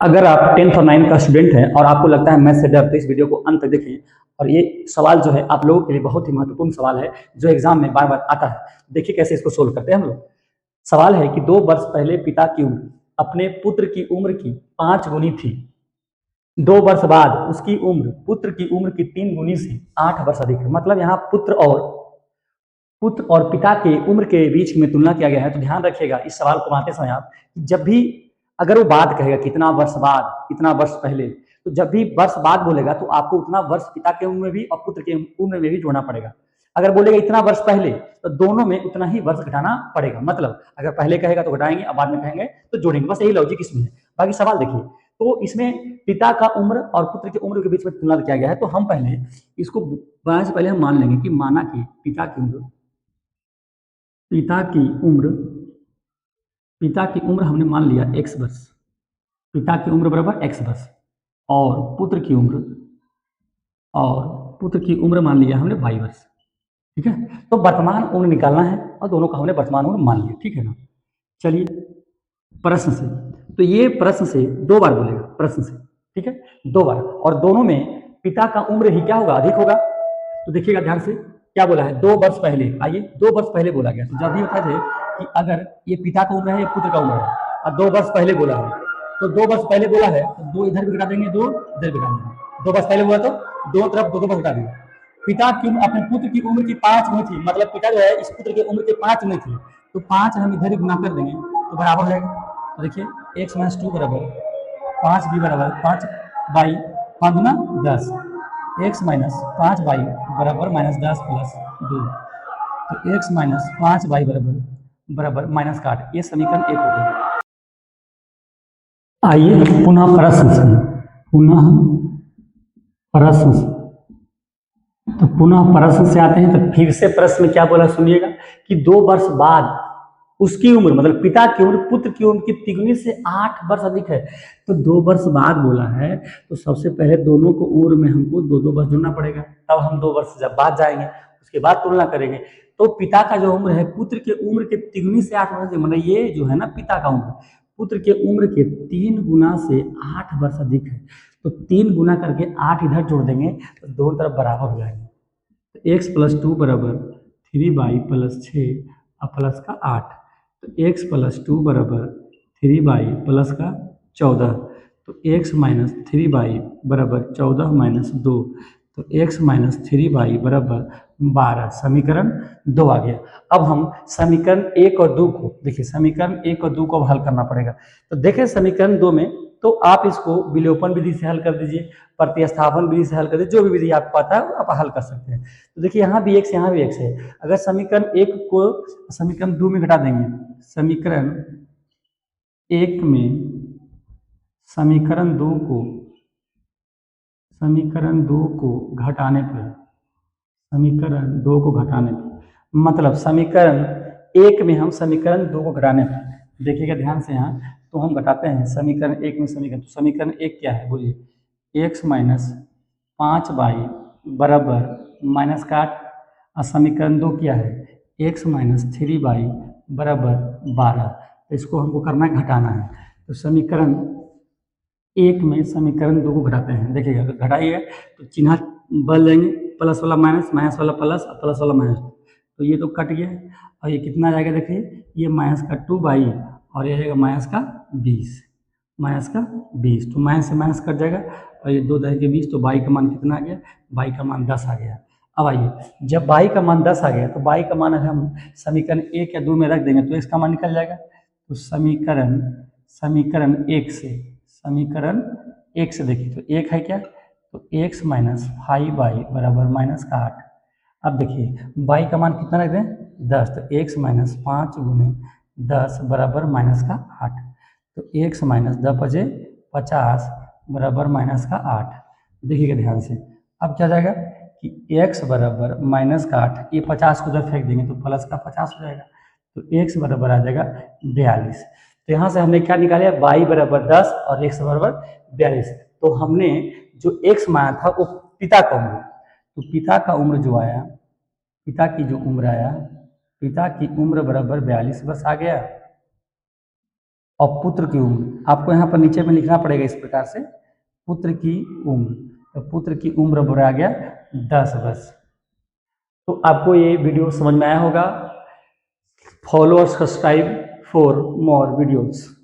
अगर आप 10th और 9th का स्टूडेंट हैं और आपको लगता है मैथ से डर, तो इस वीडियो को अंत तक देखें। और ये सवाल जो है आप लोगों के लिए बहुत ही महत्वपूर्ण सवाल है, जो एग्जाम में बार बार आता है। देखिए कैसे इसको सोल्व करते हैं हम लोग। सवाल है कि 2 वर्ष पहले पिता की उम्र अपने पुत्र की उम्र की 5 गुनी थी। 2 वर्ष बाद उसकी उम्र पुत्र की उम्र की 3 गुनी से 8 वर्ष अधिक है। मतलब यहाँ पुत्र और पिता के उम्र के बीच में तुलना किया गया है। तो ध्यान रखिएगा इस सवाल को बनाते समय आप, जब भी अगर वो बात कहेगा कितना वर्ष बाद, इतना वर्ष पहले, तो जब भी वर्ष बाद बोलेगा तो आपको उतना वर्ष पिता के उम्र में भी और पुत्र के उम्र में भी जोड़ना पड़ेगा। अगर बोलेगा इतना वर्ष पहले, तो दोनों में उतना ही वर्ष घटाना पड़ेगा। मतलब अगर पहले कहेगा तो घटाएंगे और बाद में कहेंगे तो जोड़ेंगे। बस यही लॉजिक इसमें है। बाकी सवाल देखिए, तो इसमें पिता का उम्र और पुत्र की उम्र के बीच में तुलना किया गया है। तो हम पहले इसको बनाने से पहले हम मान लेंगे कि माना कि पिता की उम्र हमने मान लिया x वर्ष। पिता की उम्र बराबर x वर्ष और पुत्र की उम्र मान लिया हमने y वर्ष। ठीक है, तो वर्तमान उम्र निकालना है और दोनों का हमने वर्तमान उम्र मान लिया। ठीक है ना। चलिए प्रश्न से, तो ये प्रश्न से 2 बार बोलेगा, प्रश्न से। ठीक है, 2 बार, और दोनों में पिता का उम्र ही क्या होगा, अधिक होगा। तो देखिएगा ध्यान से, क्या बोला है 2 वर्ष पहले। आइए 2 वर्ष पहले बोला गया, तो जब भी बता दे कि अगर ये पिता का उम्र है, ये पुत्र का उम्र है और 2 वर्ष पहले बोला है, तो 2 वर्ष पहले बोला है तो 2 इधर भी घटा देंगे, 2 इधर भी घटा देंगे। 2 वर्ष पहले बोला तो दोनों तरफ 2 घटा देंगे। पिता की उम्र अपने पुत्र की उम्र की 5 गुनी थी, मतलब पिता जो है इस पुत्र की उम्र के 5 गुनी थी, तो 5 हम इधर ही गुना कर देंगे तो बराबर हो जाएगा। तो देखिए x - 2 बराबर 5 b बराबर 5 बाई 5 गुना 10, x - 5 बाई बराबर -10 प्लस 2, तो x - 5 बाई बराबर -8। ये समीकरण 1 हो गया। आइए पुनः प्रश्न से, तो पुनः प्रश्न से आते हैं। तो फिर से प्रश्न में क्या बोला सुनिएगा कि 2 वर्ष बाद उसकी उम्र, मतलब पिता की उम्र पुत्र की उम्र की तिगुनी से 8 वर्ष अधिक है। तो 2 वर्ष बाद बोला है, तो सबसे पहले दोनों को उम्र में हमको 2-2 वर्ष जोड़ना पड़ेगा, तब हम 2 वर्ष जब बाद जाएंगे, उसके बाद तुलना करेंगे। तो पिता का जो उम्र है पुत्र के उम्र के तिगुनी से 8 वर्ष, मतलब ये जो है ना पिता का उम्र पुत्र के उम्र के 3 गुना से 8 वर्ष अधिक है। तो 3 गुना करके 8 इधर जोड़ देंगे तो दोनों तरफ बराबर हो जाएंगे। तो x+2 बराबर 3y प्लस 6 और प्लस का 8, तो x+2 बराबर 3y प्लस का 14, तो x - 3y बराबर 14 - 2, तो x - 3y बराबर 12। समीकरण 2 आ गया। अब हम समीकरण 1 और 2 को देखिए, समीकरण 1 और 2 को अब हल करना पड़ेगा। तो देखें समीकरण 2 में, तो आप इसको विलोपन विधि से हल कर दीजिए, प्रतिस्थापन विधि से हल कर दीजिए, जो भी विधि आपको आता है आप हल कर सकते हैं। तो देखिए यहाँ भी x, यहाँ भी x है। अगर समीकरण 1 को समीकरण 2 में घटा देंगे, समीकरण 1 में समीकरण 2 को घटाने पर, मतलब समीकरण 1 में हम समीकरण 2 को घटाने पर, देखिएगा ध्यान से यहाँ, तो हम घटाते हैं समीकरण 1 में समीकरण, तो समीकरण 1 क्या है बोलिए, x - 5y बराबर -8, और समीकरण 2 क्या है x - 3y बराबर 12। तो इसको हमको करना है, घटाना है। तो समीकरण 1 में समीकरण 2 को घटाते हैं। देखिएगा घटाइए तो चिन्ह बदल जाएंगे, प्लस वाला माइनस, माइनस वाला प्लस और प्लस वाला माइनस, तो ये तो कट गया और ये कितना आ जाएगा, देखिए ये -2y और ये जाएगा -20, तो माइनस से माइनस कट जाएगा और ये 2 दही के 20, तो y का मान कितना आ गया, y का मान 10 आ गया। अब आइए, जब y का मान 10 आ गया तो y का मान अगर हम समीकरण 1 या 2 में रख देंगे तो इसका मान निकल जाएगा। तो समीकरण 1 से देखिए, तो 1 है क्या, तो x - 5y बराबर -8। अब देखिए y का मान कितना रख दें, 10, तो x - 5 गुने 10 बराबर -8, तो x - 10 बजे 50 बराबर -8। देखिएगा ध्यान से, अब क्या जाएगा कि x बराबर -8, ये 50 को उधर फेंक देंगे तो प्लस का 50 हो जाएगा, तो x बराबर आ जाएगा 42। तो यहाँ से हमने क्या निकाला, y बराबर 10 और x बराबर 42। तो हमने जो x माना था वो पिता का उम्र, तो पिता का उम्र जो आया, पिता की उम्र बराबर 42 वर्ष आ गया, और पुत्र की उम्र आपको यहाँ पर नीचे में लिखना पड़ेगा इस प्रकार से, पुत्र की उम्र। तो पुत्र की उम्र बराबर आ गया 10 वर्ष। तो आपको ये वीडियो समझ में आया होगा। फॉलो और सब्सक्राइब फॉर मोर वीडियोस।